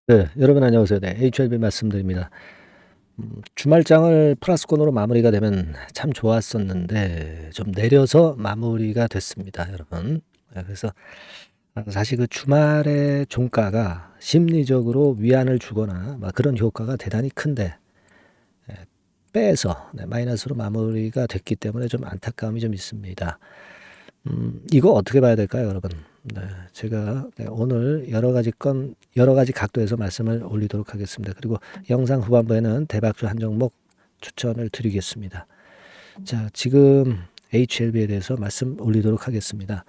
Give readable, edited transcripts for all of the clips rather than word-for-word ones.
네. 여러분 안녕하세요. 네. HLB 말씀드립니다. 주말장을 플러스권으로 마무리가 되면 참 좋았었는데 좀 내려서 마무리가 됐습니다, 여러분. 그래서 사실 그 주말의 종가가 심리적으로 위안을 주거나 막 그런 효과가 대단히 큰데 빼서 마이너스로 마무리가 됐기 때문에 좀 안타까움이 좀 있습니다. 이거 어떻게 봐야 될까요, 여러분? 네, 제가 오늘 여러 가지 각도에서 말씀을 올리도록 하겠습니다. 그리고 영상 후반부에는 대박주 한 종목 추천을 드리겠습니다. 자, 지금 HLB에 대해서 말씀 올리도록 하겠습니다.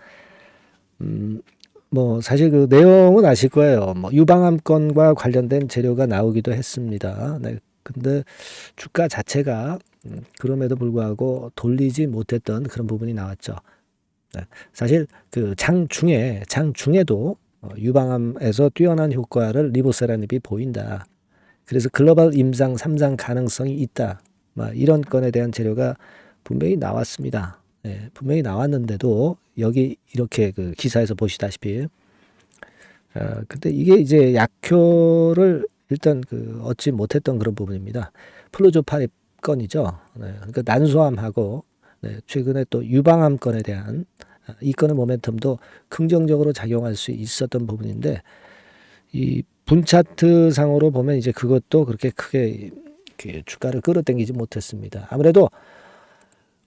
뭐 사실 그 내용은 아실 거예요. 뭐 유방암건과 관련된 재료가 나오기도 했습니다. 네, 근데 주가 자체가 그럼에도 불구하고 돌리지 못했던 그런 부분이 나왔죠. 네. 사실 그 장중에도 유방암에서 뛰어난 효과를 리보세라닙이 보인다. 그래서 글로벌 임상 3상 가능성이 있다. 이런 건에 대한 재료가 분명히 나왔습니다. 네, 분명히 나왔는데도 여기 이렇게 그 기사에서 보시다시피 근데 이게 이제 약효를 일단 그 얻지 못했던 그런 부분입니다. 플루조파립 건이죠. 네, 그러니까 난소암하고 최근에 또 유방암 건에 대한 이 건의 모멘텀도 긍정적으로 작용할 수 있었던 부분인데 이 분차트 상으로 보면 이제 그것도 그렇게 크게 주가를 끌어당기지 못했습니다. 아무래도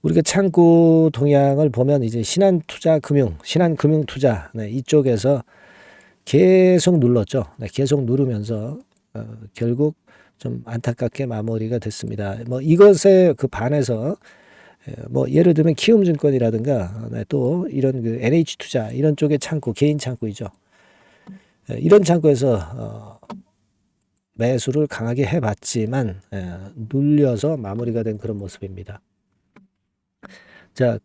우리가 창구 동향을 보면 이제 신한금융투자 이쪽에서 계속 눌렀죠. 계속 누르면서 결국 좀 안타깝게 마무리가 됐습니다. 뭐 이것에 그 반해서 뭐 예를 들면 키움증권이라든가 또 이런 그 NH투자 이런 쪽의 창구 개인 창구이죠. 이런 창구에서 매수를 강하게 해봤지만 눌려서 마무리가 된 그런 모습입니다. 자,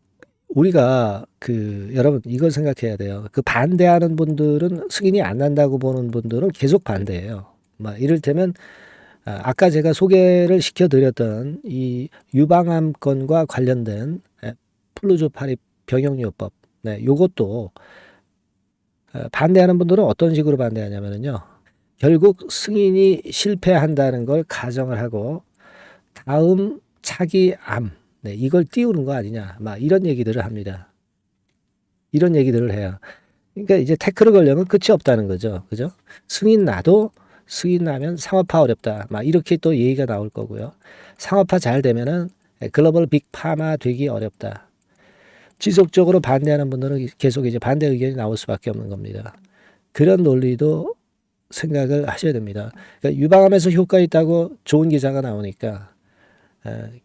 우리가 그 여러분 이걸 생각해야 돼요. 그 반대하는 분들은 승인이 안 난다고 보는 분들은 계속 반대해요. 이를테면 아까 제가 소개를 시켜드렸던 이 유방암 건과 관련된 플루조파립 병용요법, 요것도 반대하는 분들은 어떤 식으로 반대하냐면요. 결국 승인이 실패한다는 걸 가정을 하고 다음 차기 암, 이걸 띄우는 거 아니냐, 이런 얘기들을 합니다. 이런 얘기들을 해요. 그러니까 이제 태클을 걸려면 끝이 없다는 거죠. 그죠? 승인 나면 상업화 어렵다. 이렇게 또 얘기가 나올 거고요. 상업화 잘 되면은 글로벌 빅파마 되기 어렵다. 지속적으로 반대하는 분들은 계속 이제 반대 의견이 나올 수밖에 없는 겁니다. 그런 논리도 생각을 하셔야 됩니다. 그러니까 유방암에서 효과 있다고 좋은 기사가 나오니까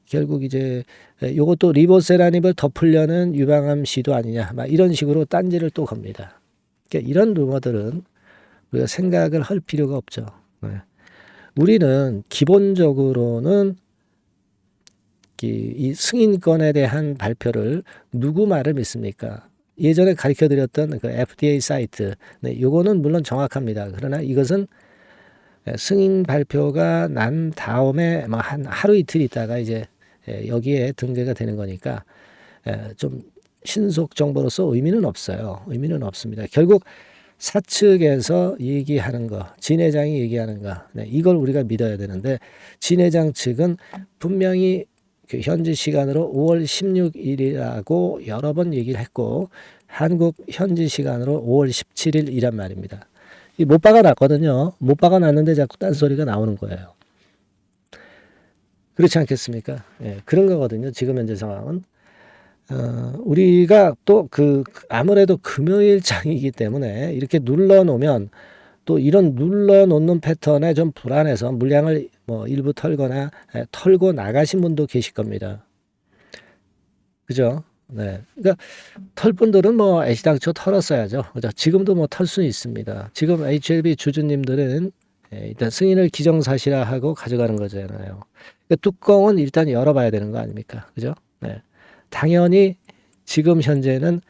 결국 이제 요것도 리보세라닙을 덮으려는 유방암 시도 아니냐, 이런 식으로 딴지를 또 겁니다. 그러니까 이런 루머들은 우리가 생각을 할 필요가 없죠. 우리는 기본적으로는 이 승인권에 대한 발표를 누구 말을 믿습니까? 예전에 가르쳐 드렸던 그 FDA 사이트, 요거는 물론 정확합니다. 그러나 이것은 승인 발표가 난 다음에 한 하루 이틀 있다가 이제 여기에 등재가 되는 거니까 좀 신속 정보로서 의미는 없어요. 의미는 없습니다. 결국 사측에서 얘기하는 거, 진 회장이 얘기하는 거, 이걸 우리가 믿어야 되는데 진 회장 측은 분명히 그 현지 시간으로 5월 16일이라고 여러 번 얘기를 했고 한국 현지 시간으로 5월 17일이란 말입니다. 못 박아놨거든요. 못 박아놨는데 자꾸 딴소리가 나오는 거예요. 그렇지 않겠습니까? 그런 거거든요. 지금 현재 상황은. 우리가 또 아무래도 금요일장이기 때문에 이렇게 눌러놓으면 또 이런 눌러놓는 패턴에 좀 불안해서 물량을 뭐 일부 털고 나가신 분도 계실 겁니다. 그죠? 네. 그러니까 털 분들은 뭐 애시당초 털었어야죠. 그죠? 지금도 뭐 털 수는 있습니다. 지금 HLB 주주님들은 일단 승인을 기정사실화하고 가져가는 거잖아요. 그러니까 뚜껑은 일단 열어봐야 되는 거 아닙니까? 그죠? 네. 당연히 지금 현재는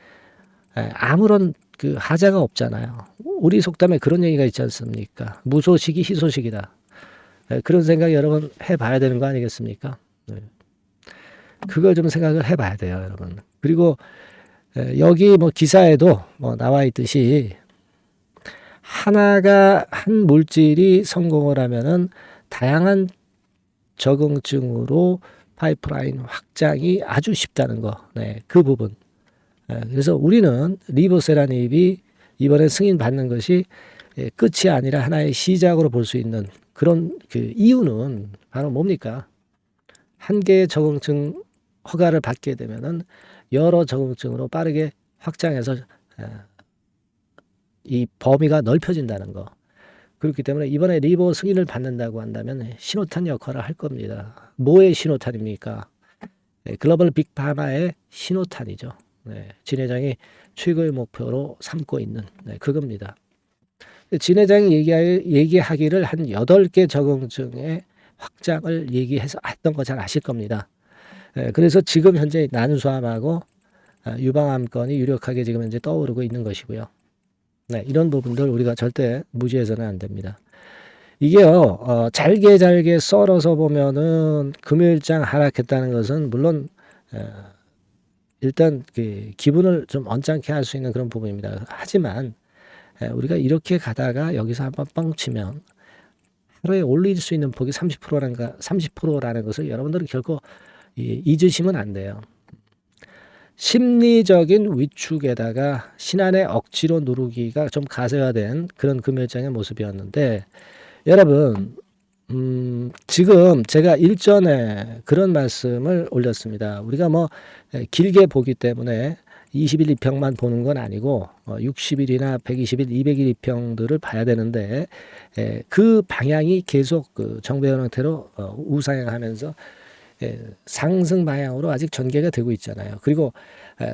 아무런 그 하자가 없잖아요. 우리 속담에 그런 얘기가 있지 않습니까? 무소식이 희소식이다. 그런 생각 여러분 해봐야 되는 거 아니겠습니까? 그걸 좀 생각을 해봐야 돼요, 여러분. 그리고 여기 뭐 기사에도 뭐 나와 있듯이 한 물질이 성공을 하면은 다양한 적응증으로 파이프라인 확장이 아주 쉽다는 거. 네, 그 부분. 그래서 우리는 리보세라닙이 이번에 승인받는 것이 끝이 아니라 하나의 시작으로 볼 수 있는 그런 그 이유는 바로 뭡니까? 한 개의 적응증 허가를 받게 되면은 여러 적응증으로 빠르게 확장해서 이 범위가 넓혀진다는 거. 그렇기 때문에 이번에 리보 승인을 받는다고 한다면 신호탄 역할을 할 겁니다. 뭐의 신호탄입니까? 글로벌 빅파마의 신호탄이죠. 진 회장이 최고의 목표로 삼고 있는 그겁니다. 진 회장이 얘기하기를 한 8개 적응증의 확장을 얘기해서 했던 거 잘 아실 겁니다. 그래서 지금 현재 난수암하고 유방암건이 유력하게 지금 현재 떠오르고 있는 것이고요. 이런 부분들 우리가 절대 무시해서는 안 됩니다. 이게요, 잘게 썰어서 보면은 금요일장 하락했다는 것은 물론 일단 그 기분을 좀 언짢게 할 수 있는 그런 부분입니다. 하지만 우리가 이렇게 가다가 여기서 한번 뻥 치면 하루에 올릴 수 있는 폭이 30%라는 것을 여러분들은 결코 잊으시면 안 돼요. 심리적인 위축에다가 신안의 억지로 누르기가 좀 가세화된 그런 금요일장의 모습이었는데 여러분 지금 제가 일전에 그런 말씀을 올렸습니다. 우리가 뭐 길게 보기 때문에 20일 2평만 보는 건 아니고 60일이나 120일, 200일 2평들을 봐야 되는데 그 방향이 계속 그 정배열 형태로 우상향하면서 상승 방향으로 아직 전개가 되고 있잖아요. 그리고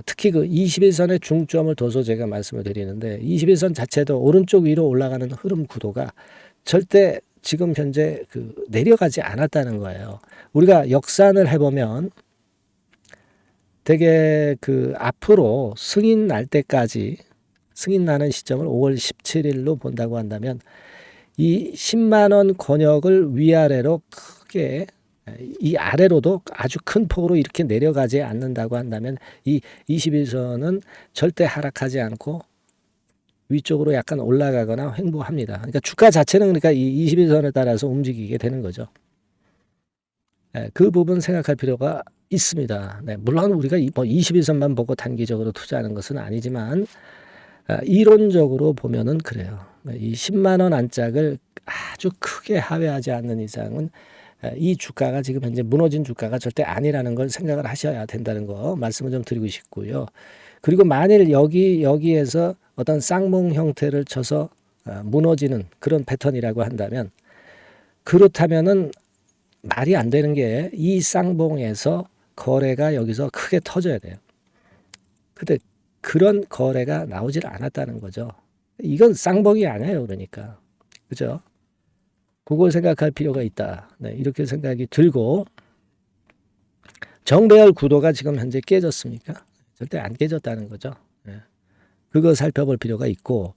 특히 그 21선의 중점을 둬서 제가 말씀을 드리는데 21선 자체도 오른쪽 위로 올라가는 흐름 구도가 절대 지금 현재 그 내려가지 않았다는 거예요. 우리가 역산을 해보면 되게 그 앞으로 승인 날 때까지 승인 나는 시점을 5월 17일로 본다고 한다면 이 10만 원 권역을 위아래로 크게 이 아래로도 아주 큰 폭으로 이렇게 내려가지 않는다고 한다면 이 21선은 절대 하락하지 않고 위쪽으로 약간 올라가거나 횡보합니다. 그러니까 주가 자체는 그러니까 이 21선을 따라서 움직이게 되는 거죠. 그 부분 생각할 필요가 있습니다. 물론 우리가 뭐 21선만 보고 단기적으로 투자하는 것은 아니지만 이론적으로 보면은 그래요. 이 10만 원 안짝을 아주 크게 하회하지 않는 이상은 이 주가가 지금 현재 무너진 주가가 절대 아니라는 걸 생각을 하셔야 된다는 거 말씀을 좀 드리고 싶고요. 그리고 만일 여기에서 어떤 쌍봉 형태를 쳐서 무너지는 그런 패턴이라고 한다면 그렇다면은 말이 안 되는 게 이 쌍봉에서 거래가 여기서 크게 터져야 돼요. 근데 그런 거래가 나오질 않았다는 거죠. 이건 쌍봉이 아니에요. 그러니까. 그죠? 그걸 생각할 필요가 있다. 이렇게 생각이 들고 정배열 구도가 지금 현재 깨졌습니까? 절대 안 깨졌다는 거죠. 그거 살펴볼 필요가 있고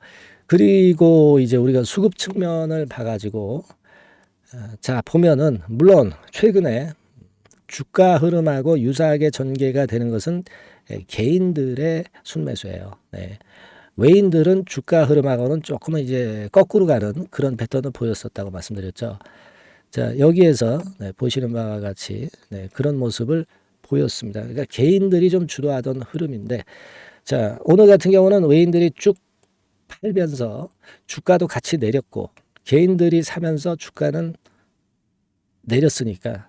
그리고 이제 우리가 수급 측면을 봐가지고 자 보면은 물론 최근에 주가 흐름하고 유사하게 전개가 되는 것은 개인들의 순매수예요. 외인들은 주가 흐름하고는 조금은 이제 거꾸로 가는 그런 패턴을 보였었다고 말씀드렸죠. 자 여기에서 보시는 바와 같이 그런 모습을 보였습니다. 그러니까 개인들이 좀 주도하던 흐름인데 자 오늘 같은 경우는 외인들이 쭉 팔면서 주가도 같이 내렸고 개인들이 사면서 주가는 내렸으니까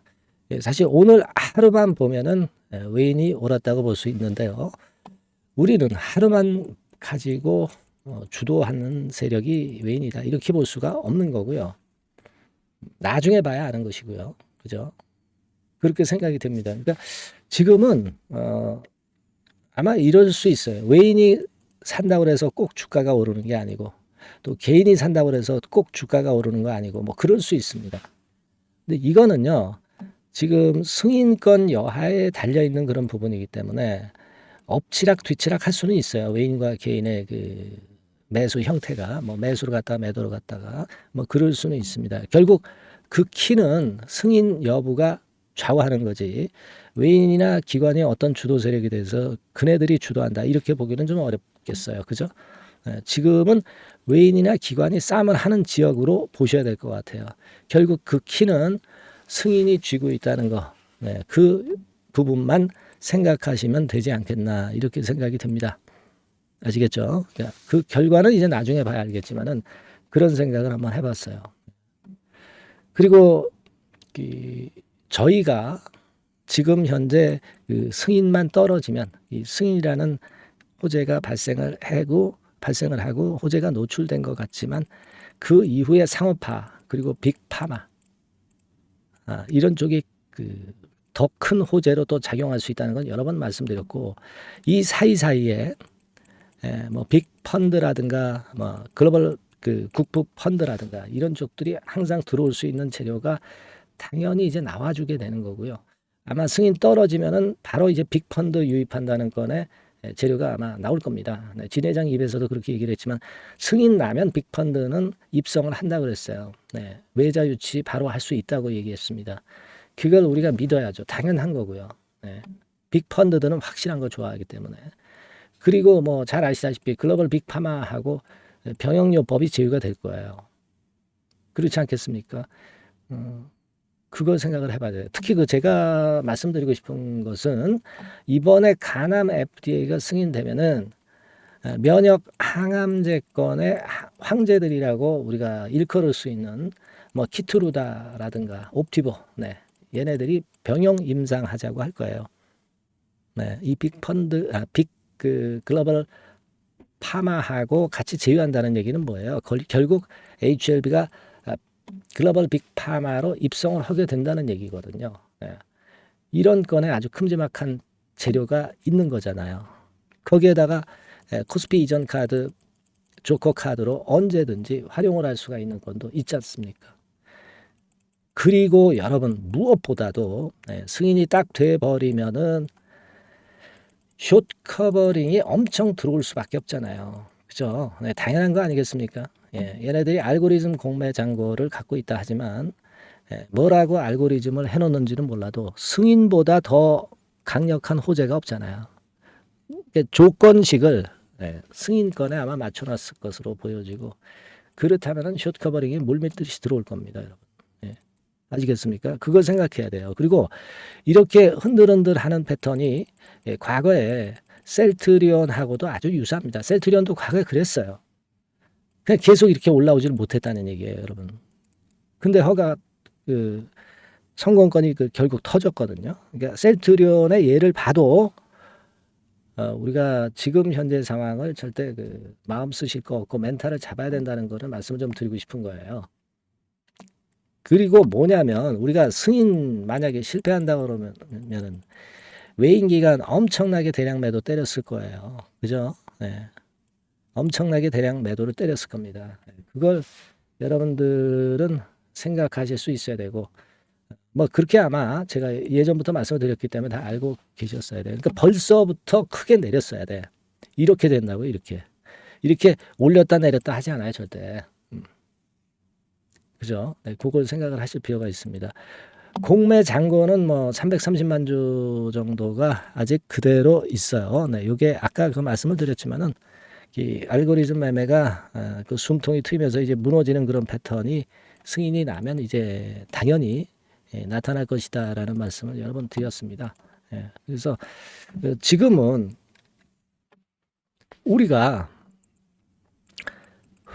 사실 오늘 하루만 보면은 외인이 옳았다고 볼 수 있는데요. 우리는 하루만 가지고 주도하는 세력이 외인이다 이렇게 볼 수가 없는 거고요. 나중에 봐야 아는 것이고요. 그죠? 그렇게 생각이 됩니다. 그러니까 지금은 아마 이럴 수 있어요. 외인이 산다고 해서 꼭 주가가 오르는 게 아니고 또 개인이 산다고 해서 꼭 주가가 오르는 거 아니고 뭐 그럴 수 있습니다. 근데 이거는요. 지금 승인권 여하에 달려있는 그런 부분이기 때문에 엎치락 뒤치락 할 수는 있어요. 외인과 개인의 그 매수 형태가 뭐 매수로 갔다가 매도로 갔다가 뭐 그럴 수는 있습니다. 결국 그 키는 승인 여부가 좌우하는 거지 외인이나 기관이 어떤 주도 세력에 대해서 그네들이 주도한다 이렇게 보기는 좀 어렵겠어요. 그죠? 지금은 외인이나 기관이 싸움을 하는 지역으로 보셔야 될 것 같아요. 결국 그 키는 승인이 쥐고 있다는 거, 그 부분만 생각하시면 되지 않겠나 이렇게 생각이 듭니다. 아시겠죠? 그러니까 그 결과는 이제 나중에 봐야 알겠지만은 그런 생각을 한번 해봤어요. 그리고 저희가 지금 현재 그 승인만 떨어지면 이 승인이라는 호재가 발생을 하고 호재가 노출된 것 같지만 그 이후에 상업화 그리고 빅파마 이런 쪽이 그 더 큰 호재로 또 작용할 수 있다는 건 여러 번 말씀드렸고 이 사이사이에 뭐 빅펀드라든가 뭐 글로벌 그 국부 펀드라든가 이런 쪽들이 항상 들어올 수 있는 재료가 당연히 이제 나와주게 되는 거고요. 아마 승인 떨어지면은 바로 이제 빅펀드 유입한다는 건에 재료가 아마 나올 겁니다. 진 회장 입에서도 그렇게 얘기를 했지만 승인 나면 빅펀드는 입성을 한다 그랬어요. 외자 유치 바로 할 수 있다고 얘기했습니다. 그걸 우리가 믿어야죠. 당연한 거고요. 빅펀드들은 확실한 거 좋아하기 때문에. 그리고 뭐 잘 아시다시피 글로벌 빅파마하고 병역요법이 제휴가 될 거예요. 그렇지 않겠습니까? 그걸 생각을 해봐야 돼요. 특히 그 제가 말씀드리고 싶은 것은 이번에 간암 FDA가 승인되면은 면역 항암제권의 황제들이라고 우리가 일컬을 수 있는 뭐 키트루다라든가 옵티보, 얘네들이 병용 임상하자고 할 거예요. 이 빅펀드, 그 글로벌 파마하고 같이 제휴한다는 얘기는 뭐예요? 결국 HLB가 글로벌 빅파마로 입성을 하게 된다는 얘기거든요. 이런 건에 아주 큼지막한 재료가 있는 거잖아요. 거기에다가 코스피 이전 카드, 조커 카드로 언제든지 활용을 할 수가 있는 건도 있지 않습니까? 그리고 여러분 무엇보다도 승인이 딱 돼버리면은 숏 커버링이 엄청 들어올 수밖에 없잖아요. 그죠? 당연한 거 아니겠습니까? 얘네들이 알고리즘 공매 잔고를 갖고 있다 하지만 뭐라고 알고리즘을 해놓는지는 몰라도 승인보다 더 강력한 호재가 없잖아요. 조건식을 승인권에 아마 맞춰놨을 것으로 보여지고 그렇다면 숏 커버링이 물밀듯이 들어올 겁니다, 여러분. 아시겠습니까? 그걸 생각해야 돼요. 그리고 이렇게 흔들흔들하는 패턴이 과거에 셀트리온하고도 아주 유사합니다. 셀트리온도 과거에 그랬어요. 그냥 계속 이렇게 올라오지를 못했다는 얘기예요, 여러분. 근데 허가 그 성공권이 결국 터졌거든요. 그러니까 셀트리온의 예를 봐도 우리가 지금 현재 상황을 절대 마음 쓰실 거 없고 멘탈을 잡아야 된다는 거를 말씀을 좀 드리고 싶은 거예요. 그리고 뭐냐면 우리가 승인 만약에 실패한다 그러면은 외인 기관 엄청나게 대량 매도 때렸을 거예요. 그죠? 엄청나게 대량 매도를 때렸을 겁니다. 그걸 여러분들은 생각하실 수 있어야 되고 뭐 그렇게 아마 제가 예전부터 말씀을 드렸기 때문에 다 알고 계셨어야 돼요. 그러니까 벌써부터 크게 내렸어야 돼. 이렇게 된다고 이렇게 올렸다 내렸다 하지 않아요 절대. 그죠? 그걸 생각을 하실 필요가 있습니다. 공매 잔고는 뭐 330만 주 정도가 아직 그대로 있어요. 이게 아까 그 말씀을 드렸지만은 이 알고리즘 매매가 그 숨통이 트이면서 이제 무너지는 그런 패턴이 승인이 나면 이제 당연히 나타날 것이다라는 말씀을 여러 번 드렸습니다. 그래서 지금은 우리가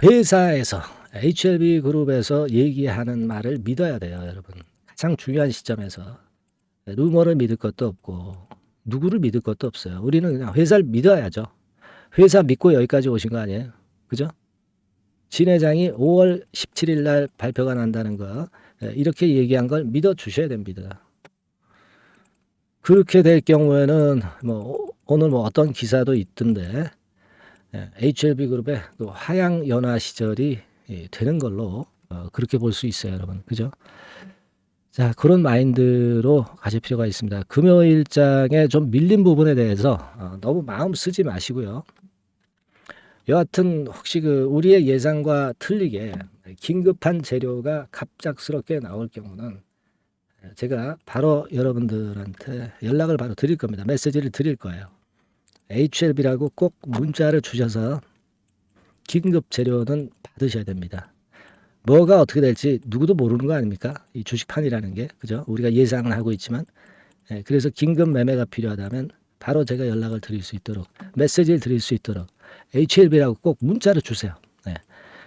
회사에서 HLB 그룹에서 얘기하는 말을 믿어야 돼요, 여러분. 가장 중요한 시점에서 루머를 믿을 것도 없고 누구를 믿을 것도 없어요. 우리는 그냥 회사를 믿어야죠. 회사 믿고 여기까지 오신 거 아니에요? 그죠? 진 회장이 5월 17일 날 발표가 난다는 거 이렇게 얘기한 걸 믿어 주셔야 됩니다. 그렇게 될 경우에는 뭐 오늘 뭐 어떤 기사도 있던데 HLB 그룹의 그 화양 연화 시절이 되는 걸로 그렇게 볼 수 있어요, 여러분. 그죠? 자, 그런 마인드로 가실 필요가 있습니다. 금요일장에 좀 밀린 부분에 대해서 너무 마음 쓰지 마시고요. 여하튼 혹시 우리의 예상과 틀리게 긴급한 재료가 갑작스럽게 나올 경우는 제가 바로 여러분들한테 연락을 바로 드릴 겁니다. 메시지를 드릴 거예요. HLB라고 꼭 문자를 주셔서 긴급 재료는 받으셔야 됩니다. 뭐가 어떻게 될지 누구도 모르는 거 아닙니까? 이 주식판이라는 게, 그죠? 우리가 예상은 하고 있지만, 그래서 긴급 매매가 필요하다면 바로 제가 연락을 드릴 수 있도록, 메시지를 드릴 수 있도록 HLB라고 꼭 문자로 주세요.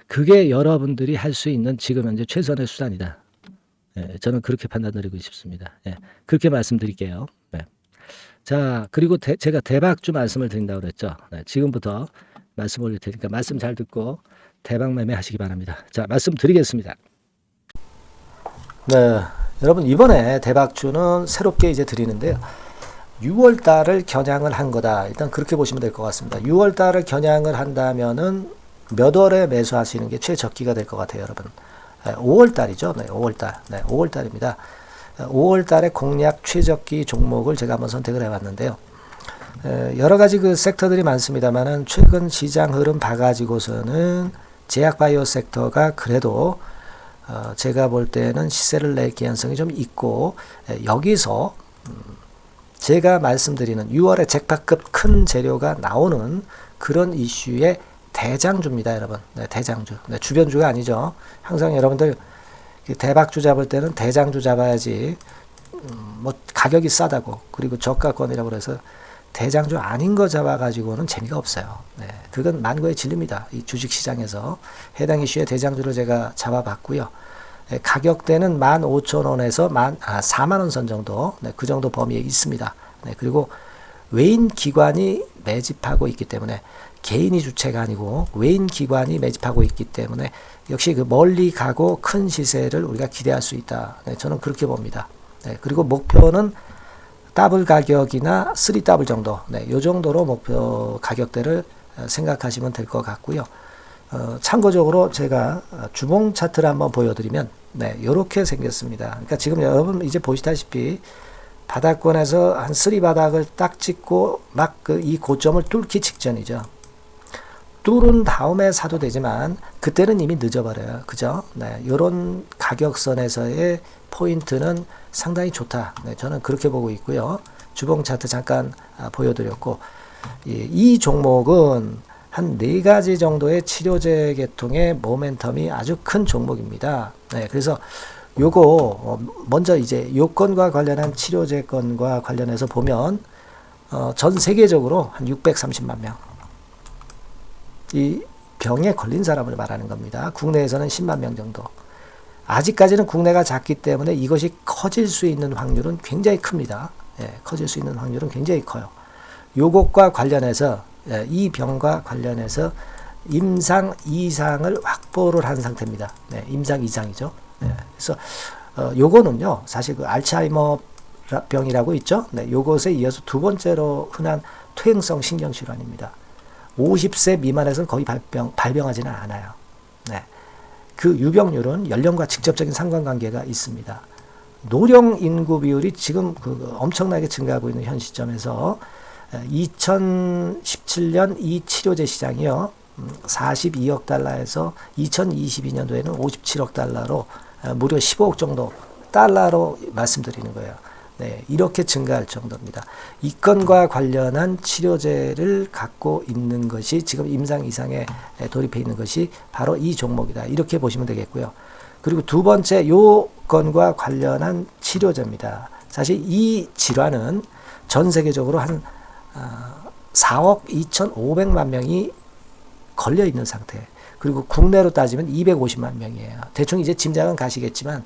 그게 여러분들이 할 수 있는 지금 현재 최선의 수단이다. 저는 그렇게 판단드리고 싶습니다. 그렇게 말씀드릴게요. 자, 그리고 제가 대박주 말씀을 드린다고 그랬죠. 지금부터 말씀 올릴 테니까 말씀 잘 듣고 대박 매매 하시기 바랍니다. 자, 말씀 드리겠습니다. 네, 여러분 이번에 대박주는 새롭게 이제 드리는데요. 6월 달을 겨냥을 한 거다. 일단 그렇게 보시면 될 것 같습니다. 6월 달을 겨냥을 한다면은 몇 월에 매수하시는 게 최적기가 될 것 같아요, 여러분. 5월 달이죠. 네, 5월 달. 네, 5월 달입니다. 5월 달에 공략 최적기 종목을 제가 한번 선택을 해봤는데요. 여러 가지 그 섹터들이 많습니다만은 최근 시장 흐름 봐가지고서는 제약바이오 섹터가 그래도 제가 볼 때는 시세를 낼 개연성이 좀 있고, 여기서 제가 말씀드리는 6월에 잭팟급 큰 재료가 나오는 그런 이슈의 대장주입니다, 여러분. 네, 대장주. 네, 주변주가 아니죠. 항상 여러분들 대박주 잡을 때는 대장주 잡아야지, 뭐 가격이 싸다고 그리고 저가권이라고 그래서 대장주 아닌 거 잡아가지고는 재미가 없어요. 네, 그건 만고의 진리입니다. 이 주식시장에서 해당 이슈의 대장주를 제가 잡아봤고요. 가격대는 15,000원에서 4만원 선 정도, 네, 그 정도 범위에 있습니다. 네, 그리고 외인 기관이 매집하고 있기 때문에, 개인이 주체가 아니고 외인 기관이 매집하고 있기 때문에 역시 그 멀리 가고 큰 시세를 우리가 기대할 수 있다. 네, 저는 그렇게 봅니다. 네, 그리고 목표는 더블 가격이나 3더블 정도, 네, 요 정도로 목표 가격대를 생각하시면 될 것 같고요. 참고적으로 제가 주봉 차트를 한번 보여드리면, 네, 요렇게 생겼습니다. 그러니까 지금 여러분 이제 보시다시피 바닥권에서 한 3 바닥을 딱 찍고 막 이 고점을 뚫기 직전이죠. 뚫은 다음에 사도 되지만 그때는 이미 늦어버려요. 그죠? 네, 요런 가격선에서의 포인트는 상당히 좋다. 네, 저는 그렇게 보고 있고요. 주봉 차트 잠깐 보여드렸고, 이 종목은 한 4가지 정도의 치료제 계통의 모멘텀이 아주 큰 종목입니다. 네, 그래서 요거 먼저 이제 요건과 관련한 치료제건과 관련해서 보면 전 세계적으로 한 630만 명 이 병에 걸린 사람을 말하는 겁니다. 국내에서는 10만 명 정도. 아직까지는 국내가 작기 때문에 이것이 커질 수 있는 확률은 굉장히 큽니다. 커질 수 있는 확률은 굉장히 커요. 요것과 관련해서, 이 병과 관련해서 임상 2상을 확보를 한 상태입니다. 네, 임상 2상이죠. 그래서 요거는요, 사실 그 알츠하이머 병이라고 있죠. 네, 요것에 이어서 두 번째로 흔한 퇴행성 신경질환입니다. 50세 미만에서는 거의 발병하지는 않아요. 네. 그 유병률은 연령과 직접적인 상관관계가 있습니다. 노령 인구 비율이 지금 엄청나게 증가하고 있는 현 시점에서 2017년 이 치료제 시장이요, 42억 달러에서 2022년도에는 57억 달러로 무려 15억 정도 달러로 말씀드리는 거예요. 네, 이렇게 증가할 정도입니다. 이 건과 관련한 치료제를 갖고 있는 것이 지금 임상 이상에 돌입해 있는 것이 바로 이 종목이다. 이렇게 보시면 되겠고요. 그리고 두 번째 요 건과 관련한 치료제입니다. 사실 이 질환은 전 세계적으로 한 4억 2,500만 명이 걸려 있는 상태. 그리고 국내로 따지면 250만 명이에요. 대충 이제 짐작은 가시겠지만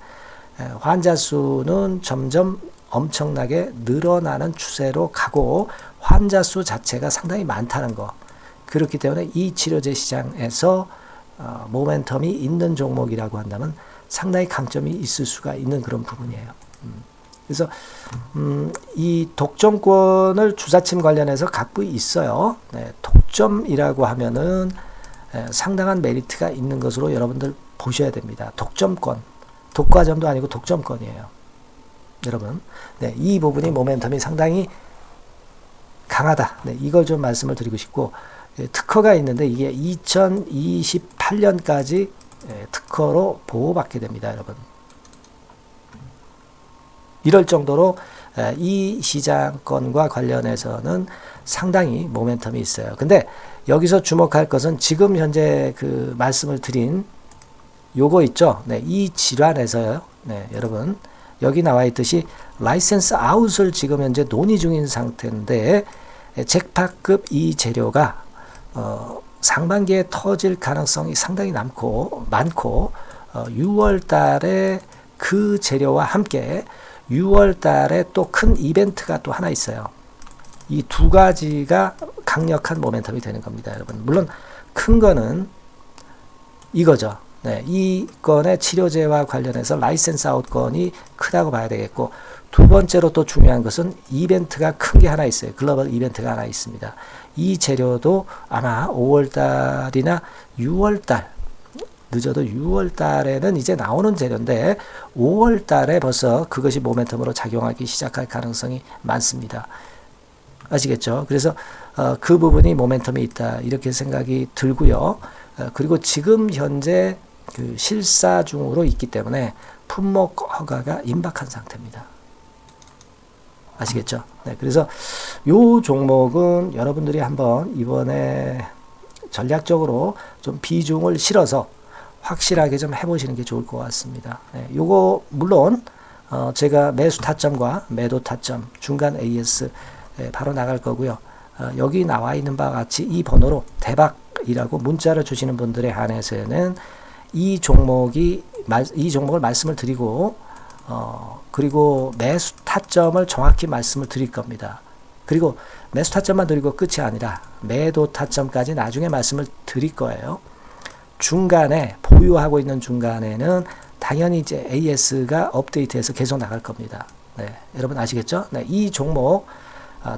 환자 수는 점점 엄청나게 늘어나는 추세로 가고 환자 수 자체가 상당히 많다는 거. 그렇기 때문에 이 치료제 시장에서 모멘텀이 있는 종목이라고 한다면 상당히 강점이 있을 수가 있는 그런 부분이에요. 그래서 이 독점권을 주사침 관련해서 갖고 있어요. 네, 독점이라고 하면은 상당한 메리트가 있는 것으로 여러분들 보셔야 됩니다. 독점권, 독과점도 아니고 독점권이에요. 여러분, 네, 이 부분이 모멘텀이 상당히 강하다. 네, 이걸 좀 말씀을 드리고 싶고, 특허가 있는데 이게 2028년까지 특허로 보호받게 됩니다, 여러분. 이럴 정도로 이 시장권과 관련해서는 상당히 모멘텀이 있어요. 근데 여기서 주목할 것은 지금 현재 그 말씀을 드린 요거 있죠. 네, 이 질환에서요. 네, 여러분 여기 나와 있듯이 라이센스 아웃을 지금 현재 논의 중인 상태인데 잭팟급 이 재료가 상반기에 터질 가능성이 상당히 많고 6월 달에 그 재료와 함께 6월 달에 또 큰 이벤트가 또 하나 있어요. 이 두 가지가 강력한 모멘텀이 되는 겁니다, 여러분. 물론 큰 거는 이거죠. 네, 이 건의 치료제와 관련해서 라이센스 아웃 건이 크다고 봐야 되겠고, 두 번째로 또 중요한 것은 이벤트가 큰 게 하나 있어요. 글로벌 이벤트가 하나 있습니다. 이 재료도 아마 5월달이나 6월달, 늦어도 6월달에는 이제 나오는 재료인데 5월달에 벌써 그것이 모멘텀으로 작용하기 시작할 가능성이 많습니다. 아시겠죠? 그래서 그 부분이 모멘텀이 있다 이렇게 생각이 들고요. 그리고 지금 현재 그 실사 중으로 있기 때문에 품목 허가가 임박한 상태입니다. 아시겠죠? 네, 그래서 요 종목은 여러분들이 한번 이번에 전략적으로 좀 비중을 실어서 확실하게 좀 해보시는 게 좋을 것 같습니다. 네, 요거 물론 제가 매수 타점과 매도 타점 중간 AS 바로 나갈 거고요. 여기 나와 있는 바와 같이 이 번호로 대박이라고 문자를 주시는 분들에 한해서는 이 종목을 말씀을 드리고 그리고 매수 타점을 정확히 말씀을 드릴 겁니다. 그리고 매수 타점만 드리고 끝이 아니라 매도 타점까지 나중에 말씀을 드릴 거예요. 중간에 보유하고 있는 중간에는 당연히 이제 AS가 업데이트해서 계속 나갈 겁니다. 네, 여러분 아시겠죠? 네, 이 종목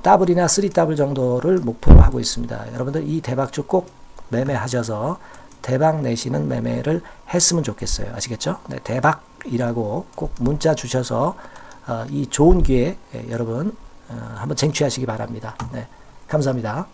더블이나 3더블 정도를 목표로 하고 있습니다. 여러분들 이 대박주 꼭 매매하셔서 대박 내시는 매매를 했으면 좋겠어요. 아시겠죠? 네, 대박이라고 꼭 문자 주셔서 이 좋은 기회 여러분 한번 쟁취하시기 바랍니다. 네, 감사합니다.